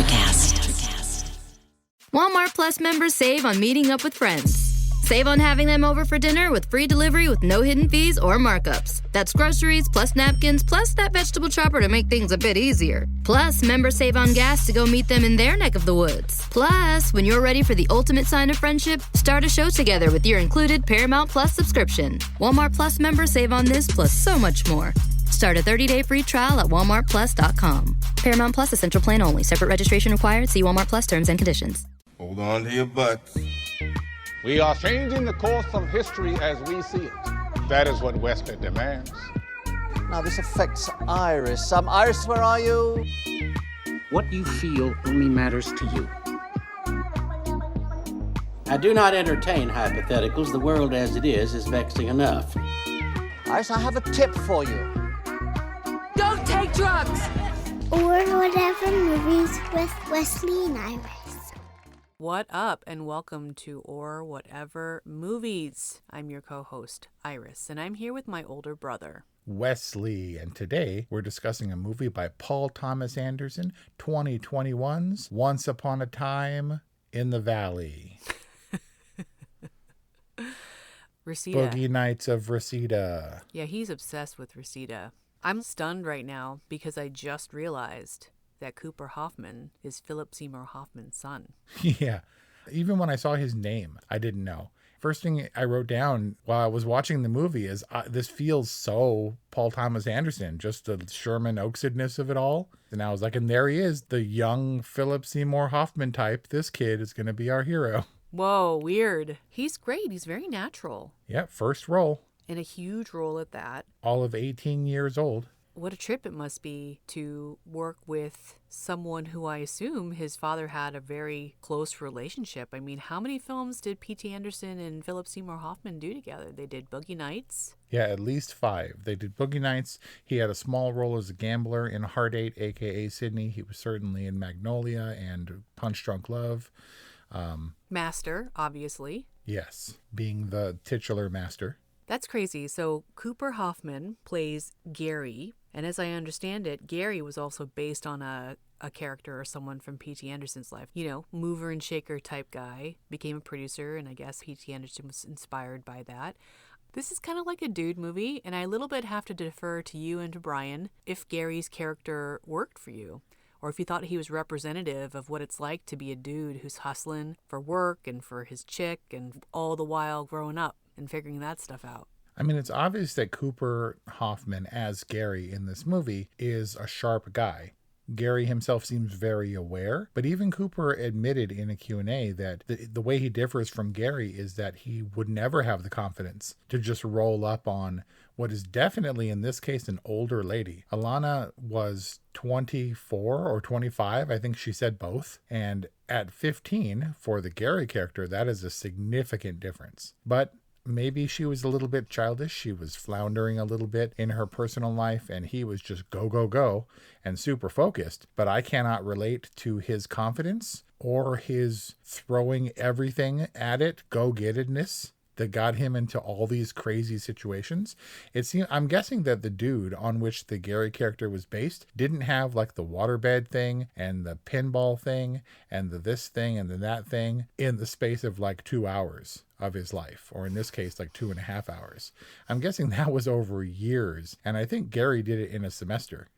Electrocast. Walmart Plus members save on meeting up with friends. Save on having them over for dinner with free delivery with no hidden fees or markups. That's groceries, plus napkins, plus that vegetable chopper to make things a bit easier. Plus, members save on gas to go meet them in their neck of the woods. Plus, when you're ready for the ultimate sign of friendship, start a show together with your included Paramount Plus subscription. Walmart Plus members save on this plus so much more. Start a 30-day free trial at walmartplus.com. Paramount Plus Essential Plan only. Separate registration required. See Walmart Plus terms and conditions. Hold on to your butts. We are changing the course of history as we see it. That is what Wesley demands. Now, this affects Iris. Iris, where are you? What you feel only matters to you. I do not entertain hypotheticals. The world as it is vexing enough. Iris, I have a tip for you. Don't take drugs! Or whatever movies with Wesley and Iris. What up, and welcome to Or Whatever Movies. I'm your co-host, Iris, and I'm here with my older brother, Wesley, and today we're discussing a movie by Paul Thomas Anderson, 2021's Once Upon a Time in the Valley. Reseda. Boogie Nights of Reseda. Yeah, he's obsessed with Reseda. I'm stunned right now because I just realized that Cooper Hoffman is Philip Seymour Hoffman's son. Yeah. Even when I saw his name, I didn't know. First thing I wrote down while I was watching the movie is this feels so Paul Thomas Anderson, just the Sherman Oaksidness of it all. And I was like, and there he is, the young Philip Seymour Hoffman type. This kid is going to be our hero. Whoa, weird. He's great. He's very natural. Yeah, first role. And a huge role at that. All of 18 years old. What a trip it must be to work with someone who I assume his father had a very close relationship. I mean, how many films did P.T. Anderson and Philip Seymour Hoffman do together? They did Boogie Nights. Yeah, at least 5. They did Boogie Nights. He had a small role as a gambler in Heart 8, a.k.a. Sydney. He was certainly in Magnolia and Punch Drunk Love. Master, obviously. Yes, being the titular master. That's crazy. So Cooper Hoffman plays Gary. And as I understand it, Gary was also based on a character or someone from P.T. Anderson's life. You know, mover and shaker type guy. Became a producer, and I guess P.T. Anderson was inspired by that. This is kind of like a dude movie, and I a little bit have to defer to you and to Brian if Gary's character worked for you. Or if you thought he was representative of what it's like to be a dude who's hustling for work and for his chick and all the while growing up and figuring that stuff out. I mean, it's obvious that Cooper Hoffman as Gary in this movie is a sharp guy. Gary himself seems very aware, but even Cooper admitted in a Q&A that the way he differs from Gary is that he would never have the confidence to just roll up on what is definitely, in this case, an older lady. Alana was 24 or 25, I think she said both. And at 15, for the Gary character, that is a significant difference. But maybe she was a little bit childish. She was floundering a little bit in her personal life, and he was just go, go, go and super focused. But I cannot relate to his confidence or his throwing everything at it, go-gettedness that got him into all these crazy situations. I'm guessing that the dude on which the Gary character was based didn't have like the waterbed thing and the pinball thing and the this thing and the that thing in the space of like 2 hours of his life, or in this case, like 2.5 hours. I'm guessing that was over years. And I think Gary did it in a semester.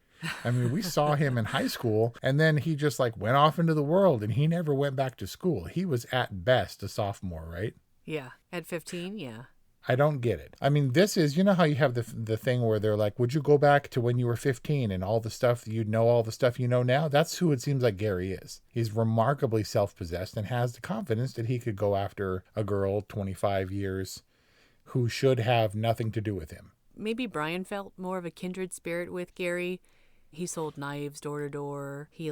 I mean, we saw him in high school, and then he just like went off into the world, and he never went back to school. He was at best a sophomore, right? Yeah. At 15, yeah. I don't get it. I mean, this is, you know how you have the thing where they're like, would you go back to when you were 15 and all the stuff you know now? That's who it seems like Gary is. He's remarkably self-possessed and has the confidence that he could go after a girl 25 years who should have nothing to do with him. Maybe Brian felt more of a kindred spirit with Gary. He sold knives door to door. He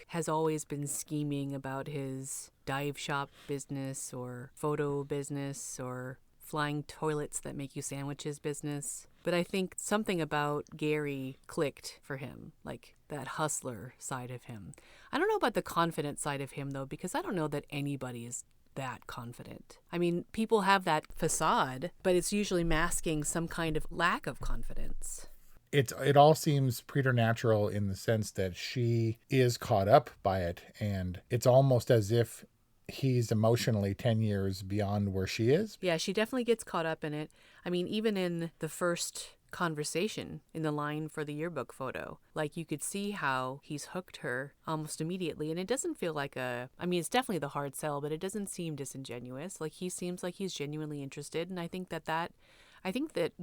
has always been scheming about his dive shop business or photo business or flying toilets that make you sandwiches business. But I think something about Gary clicked for him, like that hustler side of him. I don't know about the confident side of him, though, because I don't know that anybody is that confident. I mean, people have that facade, but it's usually masking some kind of lack of confidence. It all seems preternatural in the sense that she is caught up by it, and it's almost as if he's emotionally 10 years beyond where she is. Yeah, she definitely gets caught up in it. I mean, even in the first conversation in the line for the yearbook photo, like you could see how he's hooked her almost immediately, and it doesn't feel like it's definitely the hard sell, but it doesn't seem disingenuous. Like, he seems like he's genuinely interested, and I think that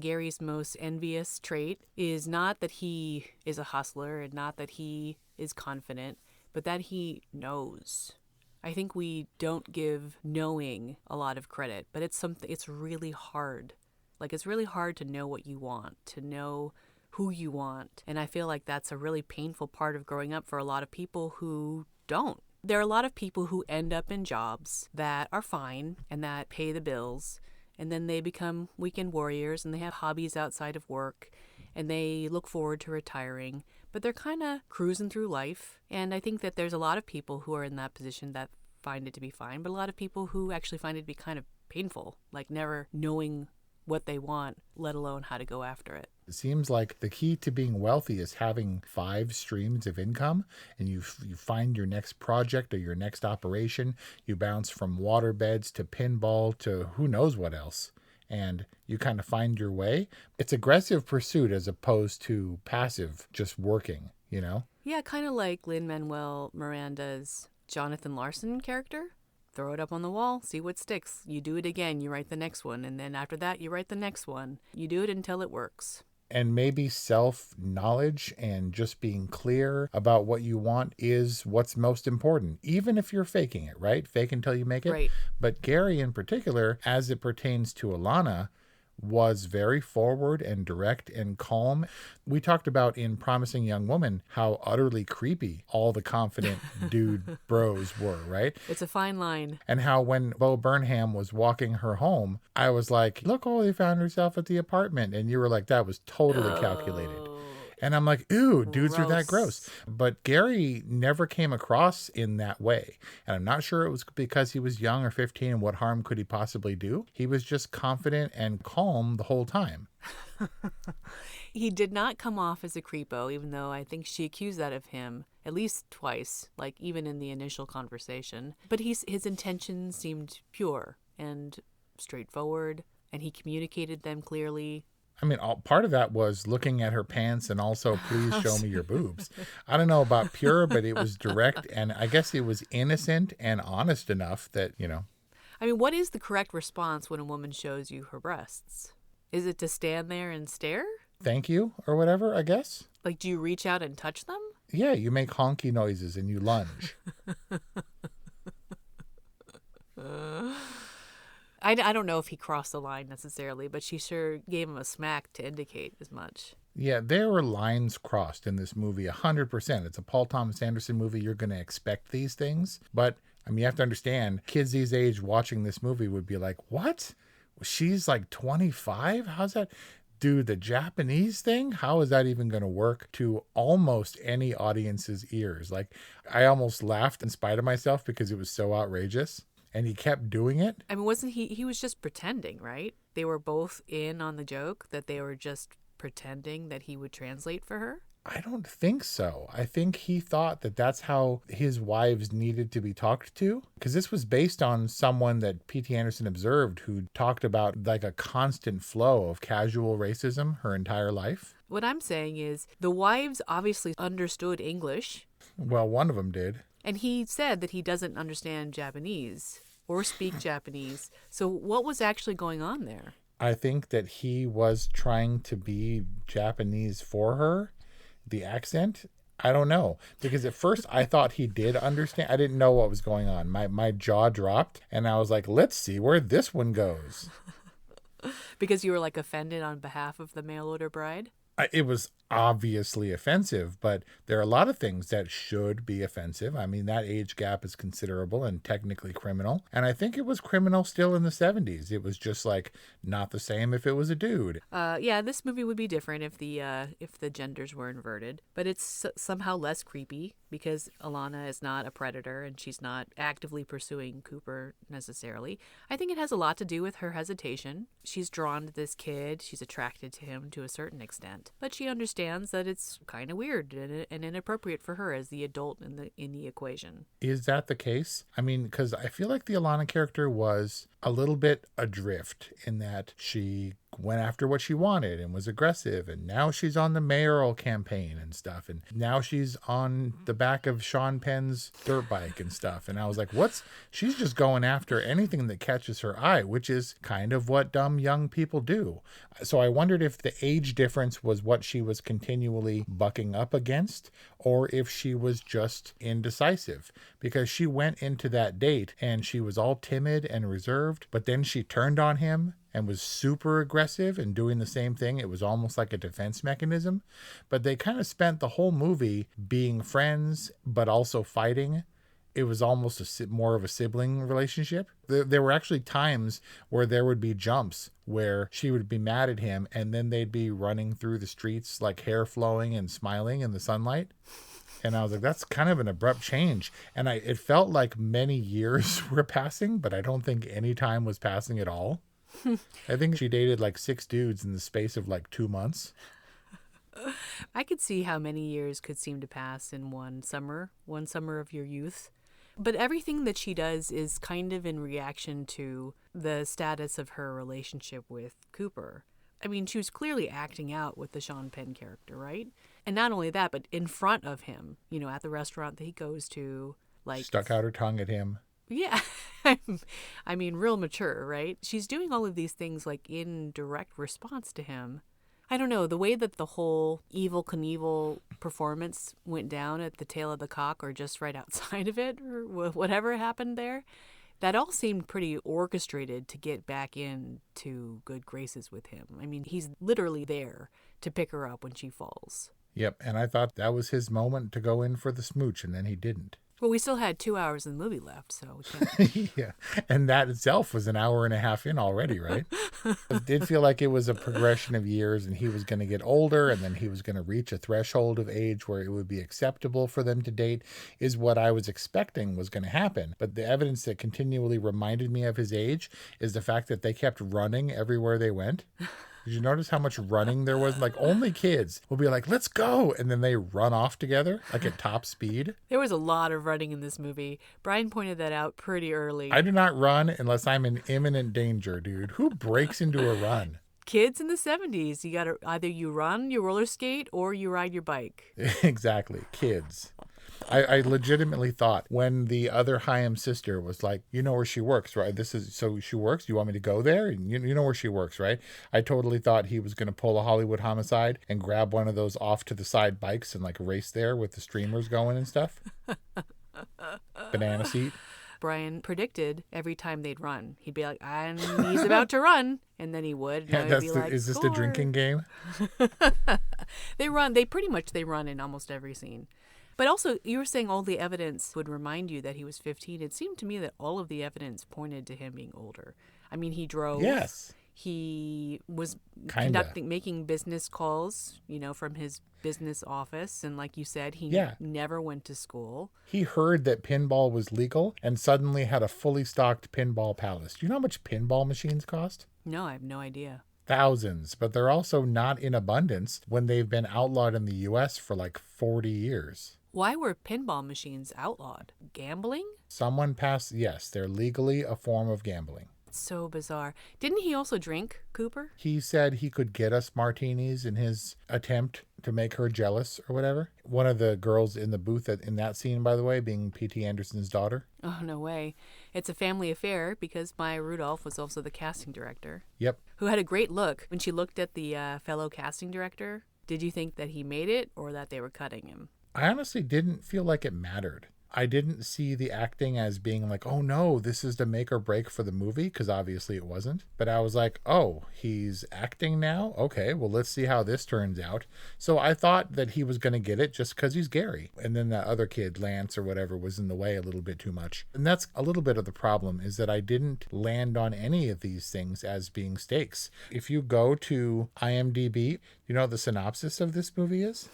Gary's most envious trait is not that he is a hustler and not that he is confident, but that he knows. I think we don't give knowing a lot of credit, but it's really hard. Like, it's really hard to know what you want, to know who you want. And I feel like that's a really painful part of growing up for a lot of people who don't. There are a lot of people who end up in jobs that are fine and that pay the bills, and then they become weekend warriors and they have hobbies outside of work and they look forward to retiring, but they're kind of cruising through life. And I think that there's a lot of people who are in that position that find it to be fine, but a lot of people who actually find it to be kind of painful, like never knowing what they want, let alone how to go after it. It seems like the key to being wealthy is having 5 streams of income, and you find your next project or your next operation. You bounce from waterbeds to pinball to who knows what else, and you kind of find your way. It's aggressive pursuit as opposed to passive, just working, you know? Yeah, kind of like Lin-Manuel Miranda's Jonathan Larson character. Throw it up on the wall, see what sticks. You do it again, you write the next one. And then after that, you write the next one. You do it until it works. And maybe self-knowledge and just being clear about what you want is what's most important, even if you're faking it, right? Fake until you make it. Right. But Gary in particular, as it pertains to Alana, was very forward and direct and calm. We talked about in Promising Young Woman how utterly creepy all the confident dude bros were, right? It's a fine line. And how when Bo Burnham was walking her home, I was like, look, they found herself at the apartment. And you were like, that was totally calculated. And I'm like, ooh, dudes are that gross. But Gary never came across in that way. And I'm not sure it was because he was young or 15 and what harm could he possibly do. He was just confident and calm the whole time. He did not come off as a creepo, even though I think she accused that of him at least twice, like even in the initial conversation. But his intentions seemed pure and straightforward, and he communicated them clearly. I mean, part of that was looking at her pants and also, please show me your boobs. I don't know about pure, but it was direct. And I guess it was innocent and honest enough that, you know. I mean, what is the correct response when a woman shows you her breasts? Is it to stand there and stare? Thank you or whatever, I guess. Like, do you reach out and touch them? Yeah, you make honky noises and you lunge. I don't know if he crossed the line necessarily, but she sure gave him a smack to indicate as much. Yeah, there were lines crossed in this movie, 100%. It's a Paul Thomas Anderson movie. You're going to expect these things. But, I mean, you have to understand, kids these age watching this movie would be like, what? She's like 25? How's that? Dude, the Japanese thing? How is that even going to work to almost any audience's ears? Like, I almost laughed in spite of myself because it was so outrageous. And he kept doing it. I mean, wasn't he was just pretending, right? They were both in on the joke that they were just pretending that he would translate for her? I don't think so. I think he thought that that's how his wives needed to be talked to. Because this was based on someone that P.T. Anderson observed who talked about like a constant flow of casual racism her entire life. What I'm saying is the wives obviously understood English. Well, one of them did. And he said that he doesn't understand Japanese or speak Japanese. So what was actually going on there? I think that he was trying to be Japanese for her. The accent, I don't know. Because at first I thought he did understand. I didn't know what was going on. My jaw dropped and I was like, let's see where this one goes. Because you were like offended on behalf of the mail order bride? It was obviously offensive, but there are a lot of things that should be offensive. I mean, that age gap is considerable and technically criminal. And I think it was criminal still in the 70s. It was just like not the same if it was a dude. Yeah, this movie would be different if the genders were inverted. But it's somehow less creepy because Alana is not a predator and she's not actively pursuing Cooper necessarily. I think it has a lot to do with her hesitation. She's drawn to this kid. She's attracted to him to a certain extent. consent, but she understands that it's kind of weird and inappropriate for her as the adult in the equation. Is that the case? I mean, because I feel like the Alana character was a little bit adrift in that she went after what she wanted and was aggressive, and now she's on the mayoral campaign and stuff, and now she's on the back of Sean Penn's dirt bike and stuff, and I was like, she's just going after anything that catches her eye, which is kind of what dumb young people do. So I wondered if the age difference was what she was continually bucking up against, or if she was just indecisive, because she went into that date and she was all timid and reserved, but then she turned on him and was super aggressive and doing the same thing. It was almost like a defense mechanism. But they kind of spent the whole movie being friends, but also fighting. It was almost more of a sibling relationship. There were actually times where there would be jumps where she would be mad at him, and then they'd be running through the streets, like hair flowing and smiling in the sunlight. And I was like, that's kind of an abrupt change. And it felt like many years were passing, but I don't think any time was passing at all. I think she dated like 6 dudes in the space of like 2 months. I could see how many years could seem to pass in one summer of your youth. But everything that she does is kind of in reaction to the status of her relationship with Cooper. I mean, she was clearly acting out with the Sean Penn character, right? And not only that, but in front of him, at the restaurant that he goes to, like, stuck out her tongue at him. Yeah. I mean, real mature, right? She's doing all of these things like in direct response to him. I don't know, the way that the whole Evel Knievel performance went down at the tail of the cock, or just right outside of it, or whatever happened there, that all seemed pretty orchestrated to get back into good graces with him. I mean, he's literally there to pick her up when she falls. Yep, and I thought that was his moment to go in for the smooch, and then he didn't. Well, we still had 2 hours of the movie left, so we can't. Yeah, and that itself was an hour and a half in already, right? It did feel like it was a progression of years, and he was going to get older, and then he was going to reach a threshold of age where it would be acceptable for them to date, is what I was expecting was going to happen. But the evidence that continually reminded me of his age is the fact that they kept running everywhere they went. Did you notice how much running there was? Like, only kids will be like, let's go. And then they run off together, like at top speed. There was a lot of running in this movie. Brian pointed that out pretty early. I do not run unless I'm in imminent danger, dude. Who breaks into a run? Kids in the 70s. You got to either you run, you roller skate, or you ride your bike. Exactly. Kids. I legitimately thought when the other Haim sister was like, you know where she works, right? So she works. You want me to go there? And you know where she works, right? I totally thought he was going to pull a Hollywood Homicide and grab one of those off to the side bikes and like race there with the streamers going and stuff. Banana seat. Brian predicted every time they'd run. He'd be like, and he's about to run. And then he would. Yeah, is this the drinking game? They run in almost every scene. But also, you were saying all the evidence would remind you that he was 15. It seemed to me that all of the evidence pointed to him being older. I mean, he drove. Yes. He was making business calls, from his business office. And like you said, he never went to school. He heard that pinball was legal and suddenly had a fully stocked pinball palace. Do you know how much pinball machines cost? No, I have no idea. Thousands, but they're also not in abundance when they've been outlawed in the U.S. for like 40 years. Why were pinball machines outlawed? Gambling? Someone passed, yes, they're legally a form of gambling. So bizarre. Didn't he also drink, Cooper? He said he could get us martinis in his attempt to make her jealous or whatever. One of the girls in the booth in that scene, by the way, being P.T. Anderson's daughter. Oh, no way. It's a family affair because Maya Rudolph was also the casting director. Yep. Who had a great look. When she looked at the fellow casting director, did you think that he made it or that they were cutting him? I honestly didn't feel like it mattered. I didn't see the acting as being like, oh no, this is the make or break for the movie, because obviously it wasn't. But I was like, oh, he's acting now? Okay, well, let's see how this turns out. So I thought that he was going to get it just because he's Gary. And then the other kid, Lance or whatever, was in the way a little bit too much. And that's a little bit of the problem, is that I didn't land on any of these things as being stakes. If you go to IMDb, you know what the synopsis of this movie is?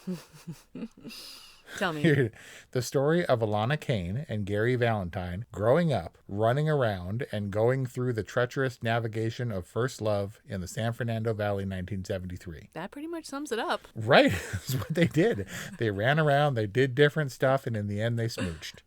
Tell me. The story of Alana Kane and Gary Valentine growing up, running around, and going through the treacherous navigation of first love in the San Fernando Valley, 1973. That pretty much sums it up. Right. That's what they did. They ran around, they did different stuff, and in the end, they smooched.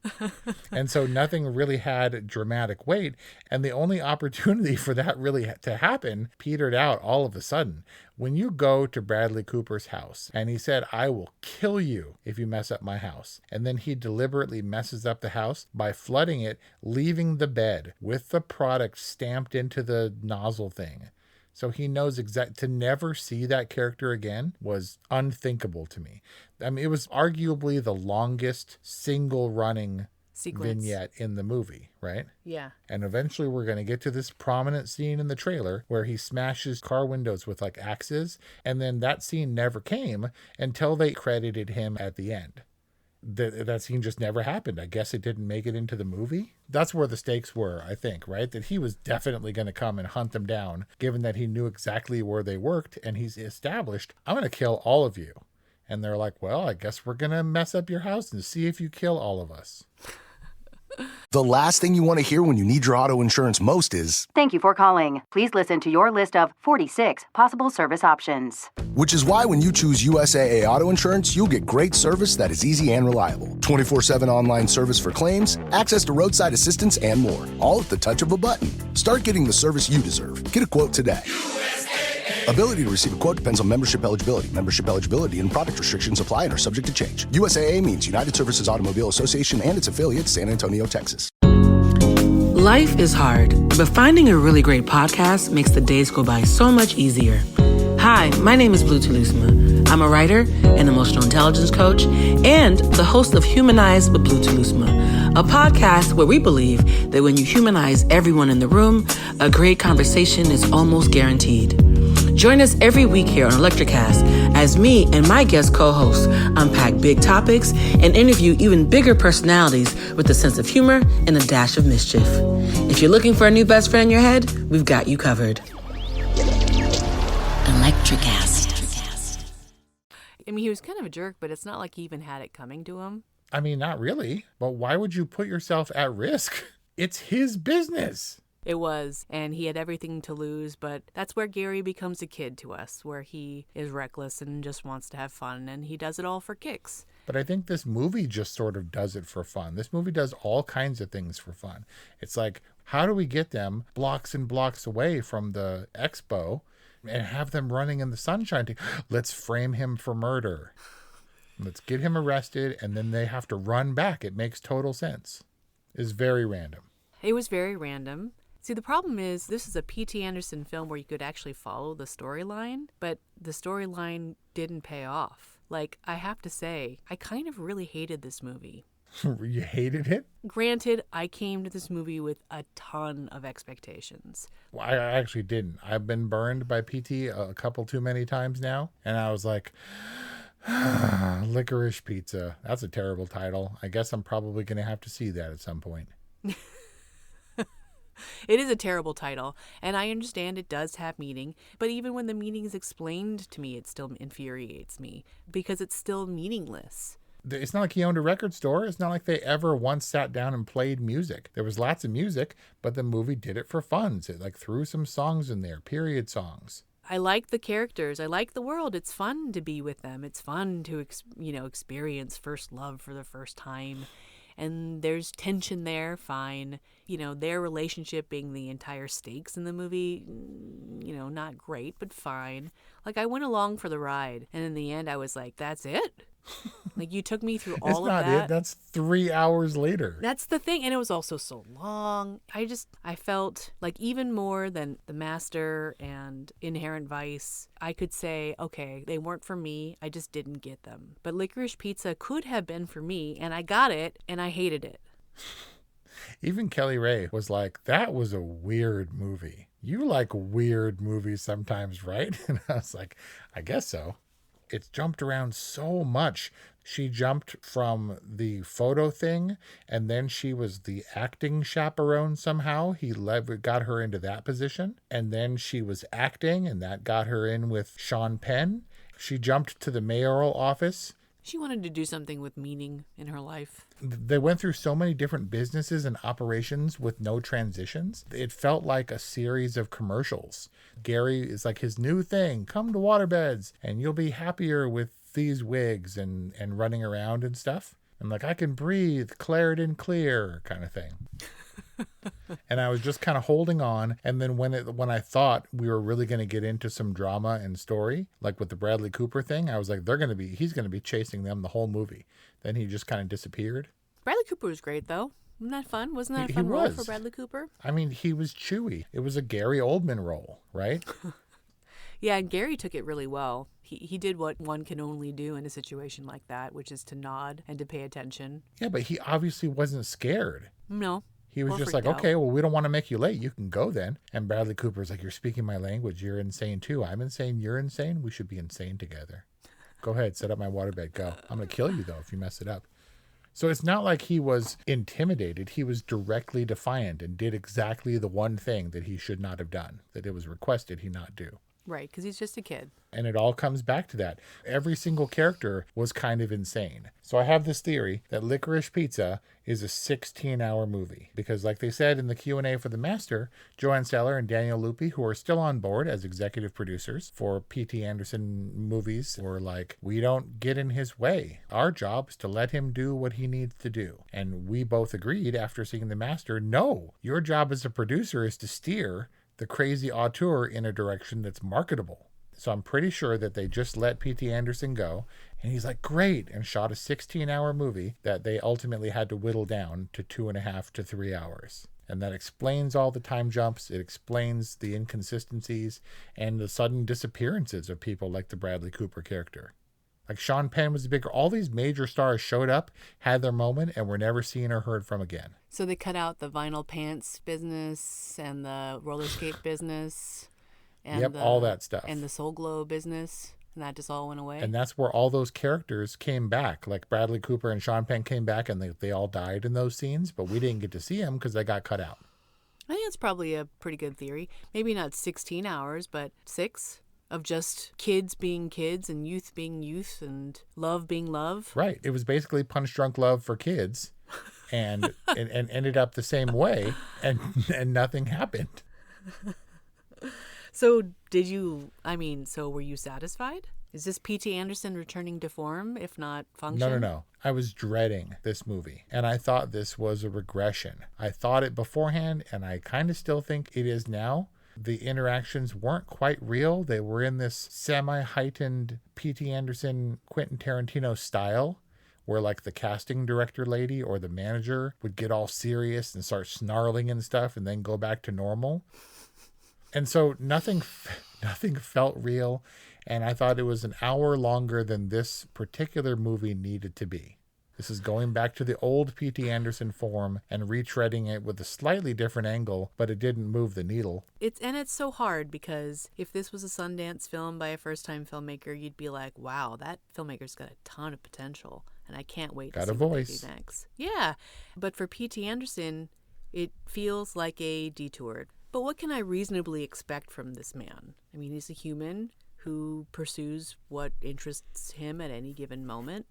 And so nothing really had dramatic weight. And the only opportunity for that really to happen petered out all of a sudden. When you go to Bradley Cooper's house and he said, I will kill you if you mess up my house. And then he deliberately messes up the house by flooding it, leaving the bed with the product stamped into the nozzle thing. So he knows to never see that character again was unthinkable to me. I mean, it was arguably the longest single running vignette in the movie, right? Yeah. And eventually we're going to get to this prominent scene in the trailer where he smashes car windows with like axes. And then that scene never came until they credited him at the end. That scene just never happened. I guess it didn't make it into the movie. That's where the stakes were, I think, right? That he was definitely going to come and hunt them down, given that he knew exactly where they worked and he's established, I'm going to kill all of you. And they're like, well, I guess we're going to mess up your house and see if you kill all of us. The last thing you want to hear when you need your auto insurance most is, "Thank you for calling. Please listen to your list of 46 possible service options." Which is why when you choose USAA Auto Insurance, you'll get great service that is easy and reliable. 24/7 online service for claims, access to roadside assistance, and more. All at the touch of a button. Start getting the service you deserve. Get a quote today. Ability to receive a quote depends on membership eligibility. Membership eligibility and product restrictions apply and are subject to change. USAA means United Services Automobile Association and its affiliates, San Antonio, Texas. Life is hard, but finding a really great podcast makes the days go by so much easier. Hi, my name is Blue Telusma. I'm a writer, an emotional intelligence coach, and the host of Humanize with Blue Telusma, a podcast where we believe that when you humanize everyone in the room, a great conversation is almost guaranteed. Join us every week here on Electricast as me and my guest co-hosts unpack big topics and interview even bigger personalities with a sense of humor and a dash of mischief. If you're looking for a new best friend in your head, we've got you covered. Electricast. I mean, he was kind of a jerk, but it's not like he even had it coming to him. I mean, not really. But why would you put yourself at risk? It's his business. It was, and he had everything to lose, but that's where Gary becomes a kid to us, where he is reckless and just wants to have fun, and he does it all for kicks. But I think this movie just sort of does it for fun. This movie does all kinds of things for fun. It's like, how do we get them blocks and blocks away from the expo and have them running in the sunshine? Let's frame him for murder. Let's get him arrested, and then they have to run back. It makes total sense. It's very random. It was very random. See, the problem is this is a P.T. Anderson film where you could actually follow the storyline, but the storyline didn't pay off. Like, I have to say, I kind of really hated this movie. You hated it? Granted, I came to this movie with a ton of expectations. Well, I actually didn't. I've been burned by P.T. a couple too many times now, and I was like, Licorice Pizza. That's a terrible title. I guess I'm probably going to have to see that at some point. It is a terrible title, and I understand it does have meaning, but even when the meaning is explained to me, it still infuriates me, because it's still meaningless. It's not like he owned a record store. It's not like they ever once sat down and played music. There was lots of music, but the movie did it for fun. It like threw some songs in there, period songs. I like the characters. I like the world. It's fun to be with them. It's fun to, experience first love for the first time. And there's tension there, fine. Their relationship being the entire stakes in the movie, not great, but fine. Like, I went along for the ride, and in the end, I was like, that's it? Like, you took me through all of that. It's not it. That's 3 hours later. That's the thing, and it was also so long. I felt like even more than The Master and Inherent Vice, I could say, okay, they weren't for me. I just didn't get them. But Licorice Pizza could have been for me, and I got it, and I hated it. Even Kelly Ray was like, that was a weird movie. You like weird movies sometimes, right? And I was like, I guess so. It's jumped around so much. She jumped from the photo thing, and then she was the acting chaperone somehow. He got her into that position. And then she was acting, and that got her in with Sean Penn. She jumped to the mayoral office She wanted to do something with meaning in her life. They went through so many different businesses and operations with no transitions. It felt like a series of commercials. Gary is like his new thing, come to waterbeds and you'll be happier with these wigs and running around and stuff. And like, I can breathe, Claritin clear kind of thing. And I was just kind of holding on. And then when I thought we were really going to get into some drama and story, like with the Bradley Cooper thing, I was like, he's going to be chasing them the whole movie. Then he just kind of disappeared. Bradley Cooper was great, though. Wasn't that fun? Wasn't that a fun role for Bradley Cooper? I mean, he was Chewie. It was a Gary Oldman role, right? Yeah, and Gary took it really well. He did what one can only do in a situation like that, which is to nod and to pay attention. Yeah, but he obviously wasn't scared. No. He was just like, okay, well, we don't want to make you late. You can go then. And Bradley Cooper's like, you're speaking my language. You're insane too. I'm insane. You're insane. We should be insane together. Go ahead. Set up my waterbed. Go. I'm going to kill you, though, if you mess it up. So it's not like he was intimidated. He was directly defiant and did exactly the one thing that he should not have done, that it was requested he not do. Right, because he's just a kid. And it all comes back to that. Every single character was kind of insane. So I have this theory that Licorice Pizza is a 16-hour movie. Because like they said in the Q&A for The Master, Joanne Seller and Daniel Lupi, who are still on board as executive producers for P.T. Anderson movies, were like, we don't get in his way. Our job is to let him do what he needs to do. And we both agreed after seeing The Master, no, your job as a producer is to steer the crazy auteur in a direction that's marketable. So I'm pretty sure that they just let P.T. Anderson go, and he's like, great, and shot a 16-hour movie that they ultimately had to whittle down to 2.5 to 3 hours. And that explains all the time jumps. It explains the inconsistencies and the sudden disappearances of people like the Bradley Cooper character. Like Sean Penn was a big, all these major stars showed up, had their moment, and were never seen or heard from again. So they cut out the vinyl pants business and the roller skate business. And all that stuff. And the Soul Glow business. And that just all went away. And that's where all those characters came back. Like Bradley Cooper and Sean Penn came back and they all died in those scenes, but we didn't get to see them because they got cut out. I think that's probably a pretty good theory. Maybe not 16 hours, but 6. Of just kids being kids and youth being youth and love being love. Right. It was basically Punch Drunk Love for kids and ended up the same way and nothing happened. So were you satisfied? Is this P.T. Anderson returning to form, if not function? No. I was dreading this movie, and I thought this was a regression. I thought it beforehand, and I kind of still think it is now. The interactions weren't quite real. They were in this semi-heightened P.T. Anderson, Quentin Tarantino style, where like the casting director lady or the manager would get all serious and start snarling and stuff and then go back to normal. And so nothing felt real. And I thought it was an hour longer than this particular movie needed to be. This is going back to the old P.T. Anderson form and retreading it with a slightly different angle, but it didn't move the needle. It's so hard because if this was a Sundance film by a first-time filmmaker, you'd be like, wow, that filmmaker's got a ton of potential, and I can't wait to see what they do next. Yeah, but for P.T. Anderson, it feels like a detour. But what can I reasonably expect from this man? I mean, he's a human who pursues what interests him at any given moment.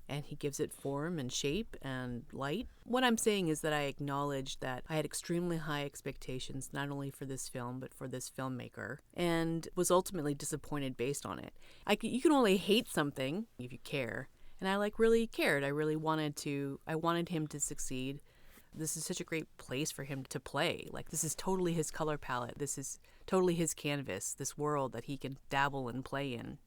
And he gives it form and shape and light. What I'm saying is that I acknowledge that I had extremely high expectations, not only for this film, but for this filmmaker, and was ultimately disappointed based on it. You can only hate something if you care. And I really cared. I wanted him to succeed. This is such a great place for him to play. This is totally his color palette. This is totally his canvas, this world that he can dabble and play in.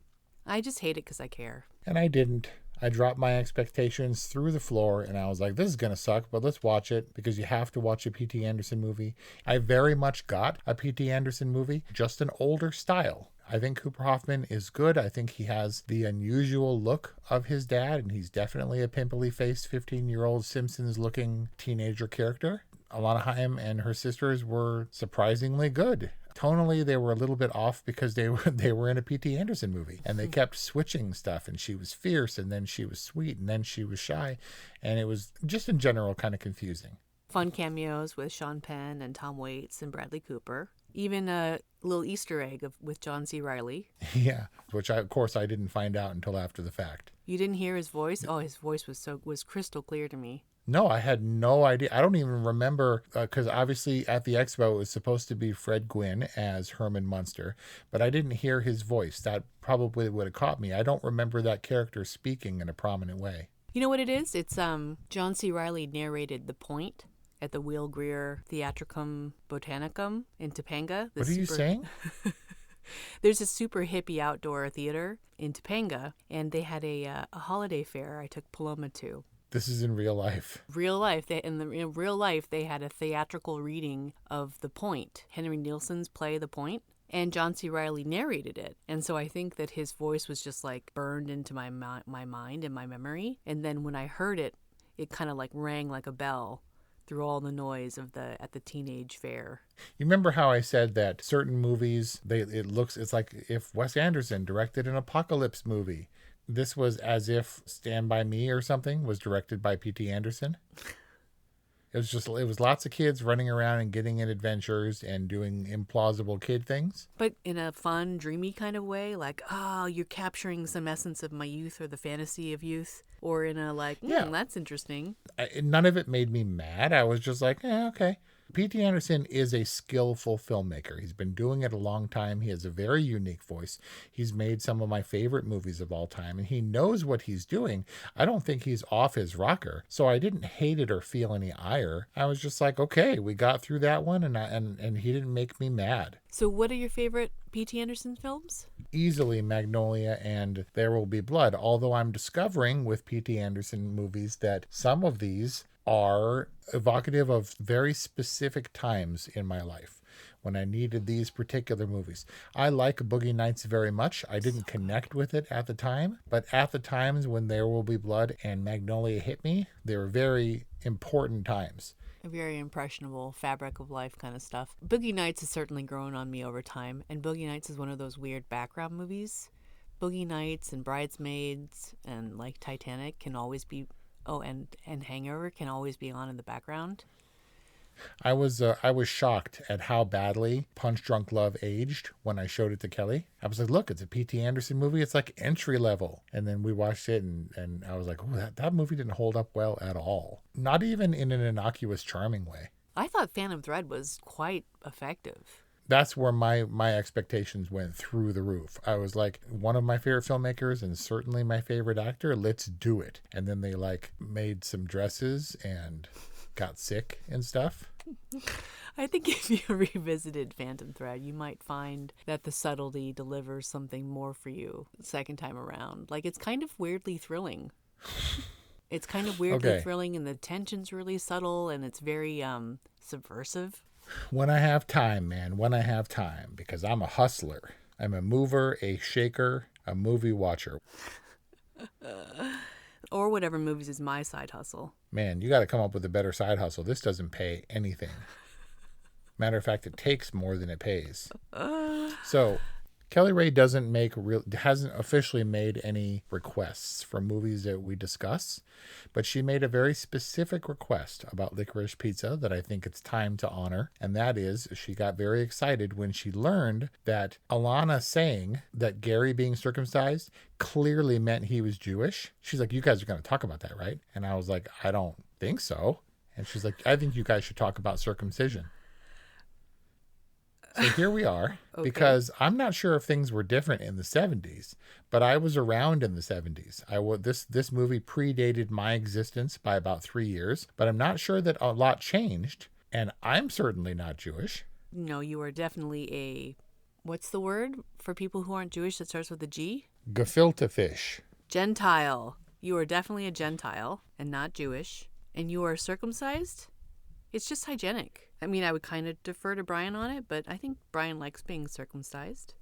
I just hate it because I care. And I didn't. I dropped my expectations through the floor and I was like, this is going to suck, but let's watch it because you have to watch a P.T. Anderson movie. I very much got a P.T. Anderson movie, just an older style. I think Cooper Hoffman is good. I think he has the unusual look of his dad, and he's definitely a pimply-faced 15-year-old Simpsons-looking teenager character. Alana Haim and her sisters were surprisingly good. Tonally, they were a little bit off because they were in a P.T. Anderson movie, and they kept switching stuff, and she was fierce, and then she was sweet, and then she was shy, and it was just in general kind of confusing. Fun cameos with Sean Penn and Tom Waits and Bradley Cooper. Even a little Easter egg with John C. Reilly. Yeah, which of course I didn't find out until after the fact. You didn't hear his voice? Oh, his voice was crystal clear to me. No, I had no idea. I don't even remember, because obviously at the expo it was supposed to be Fred Gwynn as Herman Munster, but I didn't hear his voice. That probably would have caught me. I don't remember that character speaking in a prominent way. You know what it is? It's John C. Reilly narrated The Point at the Will Greer Theatricum Botanicum in Topanga. What are you saying? There's a super hippie outdoor theater in Topanga, and they had a holiday fair I took Paloma to. This is in real life. Real life. In real life, they had a theatrical reading of The Point, Henry Nielsen's play The Point, and John C. Reilly narrated it. And so I think that his voice was just like burned into my mind and my memory. And then when I heard it, it kind of like rang like a bell through all the noise of at the teenage fair. You remember how I said that certain movies, it's like if Wes Anderson directed an apocalypse movie. This was as if Stand By Me or something was directed by P.T. Anderson. It was lots of kids running around and getting in adventures and doing implausible kid things. But in a fun, dreamy kind of way, like, oh, you're capturing some essence of my youth or the fantasy of youth. Or in a like, that's interesting. None of it made me mad. I was just like, okay. P.T. Anderson is a skillful filmmaker. He's been doing it a long time. He has a very unique voice. He's made some of my favorite movies of all time, and he knows what he's doing. I don't think he's off his rocker, so I didn't hate it or feel any ire. I was just like, okay, we got through that one, and he didn't make me mad. So what are your favorite P.T. Anderson films? Easily Magnolia and There Will Be Blood, although I'm discovering with P.T. Anderson movies that some of these are evocative of very specific times in my life when I needed these particular movies. I like Boogie Nights very much. I didn't connect with it at the time, but at the times when There Will Be Blood and Magnolia hit me, they were very important times. A very impressionable fabric of life kind of stuff. Boogie Nights has certainly grown on me over time, and Boogie Nights is one of those weird background movies. Boogie Nights and Bridesmaids and like Titanic can always be and Hangover can always be on in the background. I was shocked at how badly Punch Drunk Love aged when I showed it to Kelly. I was like, look, it's a P.T. Anderson movie. It's like entry level. And then we watched it and I was like, oh, that movie didn't hold up well at all. Not even in an innocuous, charming way. I thought Phantom Thread was quite effective. That's where my expectations went through the roof. I was like, one of my favorite filmmakers and certainly my favorite actor, let's do it. And then they like made some dresses and got sick and stuff. I think if you revisited Phantom Thread, you might find that the subtlety delivers something more for you the second time around. Like, it's kind of weirdly thrilling. It's kind of weirdly thrilling, and the tension's really subtle, and it's very subversive. When I have time, man, when I have time, because I'm a hustler. I'm a mover, a shaker, a movie watcher. Or whatever movies is my side hustle. Man, you got to come up with a better side hustle. This doesn't pay anything. Matter of fact, it takes more than it pays. So Kelly Ray hasn't officially made any requests for movies that we discuss, but she made a very specific request about Licorice Pizza that I think it's time to honor. And that is, she got very excited when she learned that Alana saying that Gary being circumcised clearly meant he was Jewish. She's like, you guys are going to talk about that, right? And I was like, I don't think so. And she's like, I think you guys should talk about circumcision. So here we are, because I'm not sure if things were different in the 70s, but I was around in the 70s. This movie predated my existence by about 3 years, but I'm not sure that a lot changed, and I'm certainly not Jewish. No, you are definitely what's the word for people who aren't Jewish that starts with a G? Gefilte fish. Gentile. You are definitely a Gentile and not Jewish, and you are circumcised? It's just hygienic. I mean, I would kind of defer to Brian on it, but I think Brian likes being circumcised.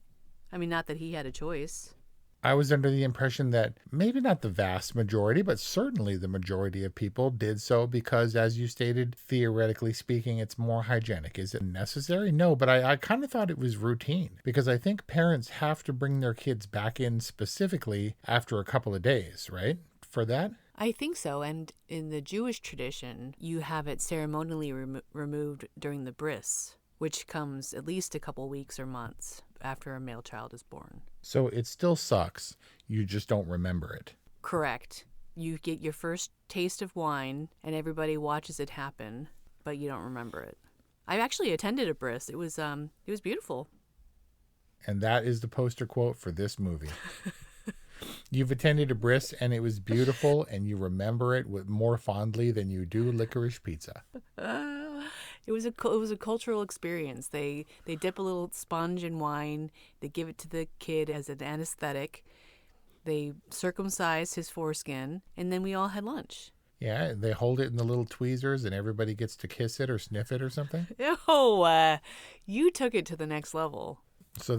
I mean, not that he had a choice. I was under the impression that maybe not the vast majority, but certainly the majority of people did so because, as you stated, theoretically speaking, it's more hygienic. Is it necessary? No, but I kind of thought it was routine because I think parents have to bring their kids back in specifically after a couple of days, right? For that? I think so. And in the Jewish tradition, you have it ceremonially removed during the bris, which comes at least a couple weeks or months after a male child is born. So it still sucks. You just don't remember it. Correct. You get your first taste of wine and everybody watches it happen, but you don't remember it. I actually attended a bris. It was beautiful. And that is the poster quote for this movie. You've attended a bris and it was beautiful, and you remember it with more fondly than you do licorice pizza. It was a cultural experience. They dip a little sponge in wine. They give it to the kid as an anesthetic. They circumcise his foreskin, and then we all had lunch. Yeah, they hold it in the little tweezers, and everybody gets to kiss it or sniff it or something. Oh, you took it to the next level. So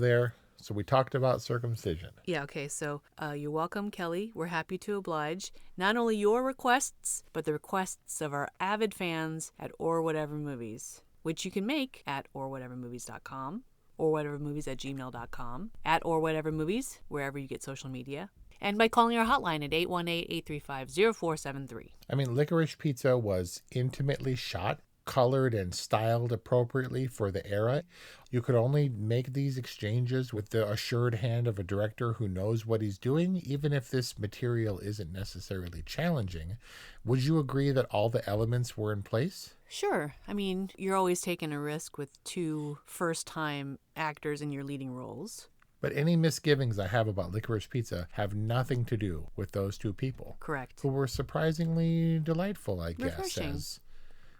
we talked about circumcision. Yeah, okay, so you're welcome, Kelly. We're happy to oblige not only your requests, but the requests of our avid fans at Or Whatever Movies, which you can make at orwhatevermovies.com, orwhatevermovies@gmail.com, at Or Whatever Movies, wherever you get social media, and by calling our hotline at 818-835-0473. I mean, Licorice Pizza was intimately shot, colored, and styled appropriately for the era. You could only make these exchanges with the assured hand of a director who knows what he's doing, even if this material isn't necessarily challenging. Would you agree that all the elements were in place? Sure. I mean, you're always taking a risk with two first-time actors in your leading roles. But any misgivings I have about Licorice Pizza have nothing to do with those two people. Correct. Who were surprisingly delightful, I guess. Refreshing.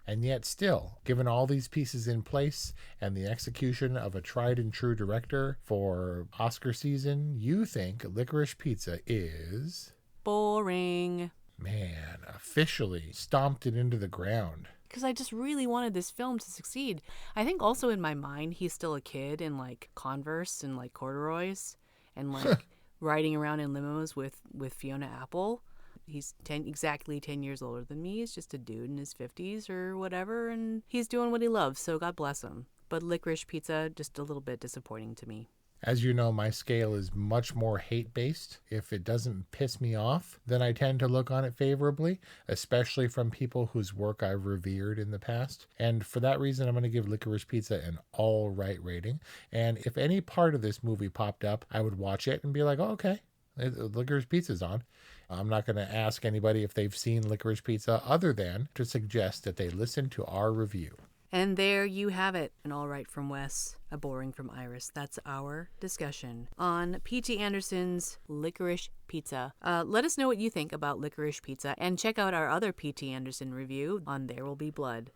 And yet still, given all these pieces in place and the execution of a tried and true director for Oscar season, you think Licorice Pizza is... boring. Man, officially stomped it into the ground. Because I just really wanted this film to succeed. I think also in my mind, he's still a kid in like Converse and like corduroys and like riding around in limos with Fiona Apple. He's exactly 10 years older than me. He's just a dude in his 50s or whatever, and he's doing what he loves, so God bless him. But Licorice Pizza, just a little bit disappointing to me. As you know, my scale is much more hate-based. If it doesn't piss me off, then I tend to look on it favorably, especially from people whose work I've revered in the past. And for that reason, I'm going to give Licorice Pizza an all right rating. And if any part of this movie popped up, I would watch it and be like, oh, okay, Licorice Pizza's on. I'm not going to ask anybody if they've seen Licorice Pizza other than to suggest that they listen to our review. And there you have it. An all right from Wes, a boring from Iris. That's our discussion on P.T. Anderson's Licorice Pizza. Let us know what you think about Licorice Pizza and check out our other P.T. Anderson review on There Will Be Blood.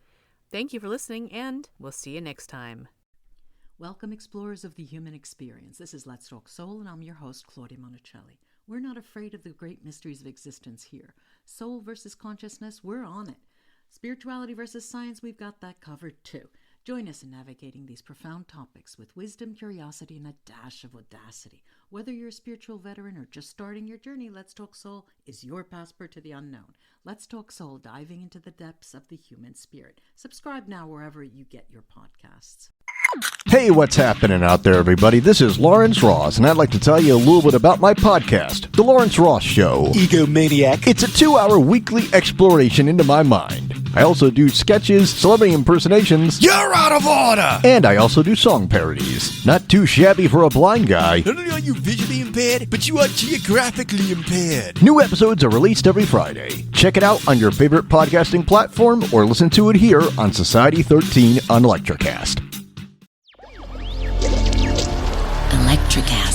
Thank you for listening, and we'll see you next time. Welcome, explorers of the human experience. This is Let's Talk Soul, and I'm your host, Claudia Monicelli. We're not afraid of the great mysteries of existence here. Soul versus consciousness, we're on it. Spirituality versus science, we've got that covered too. Join us in navigating these profound topics with wisdom, curiosity, and a dash of audacity. Whether you're a spiritual veteran or just starting your journey, Let's Talk Soul is your passport to the unknown. Let's Talk Soul, diving into the depths of the human spirit. Subscribe now wherever you get your podcasts. Hey, what's happening out there, everybody? This is Lawrence Ross, and I'd like to tell you a little bit about my podcast, The Lawrence Ross Show. Egomaniac. It's a 2-hour weekly exploration into my mind. I also do sketches, celebrity impersonations. You're out of order! And I also do song parodies. Not too shabby for a blind guy. Not only are you visually impaired, but you are geographically impaired. New episodes are released every Friday. Check it out on your favorite podcasting platform or listen to it here on Society 13 on Electrocast. Electrocast.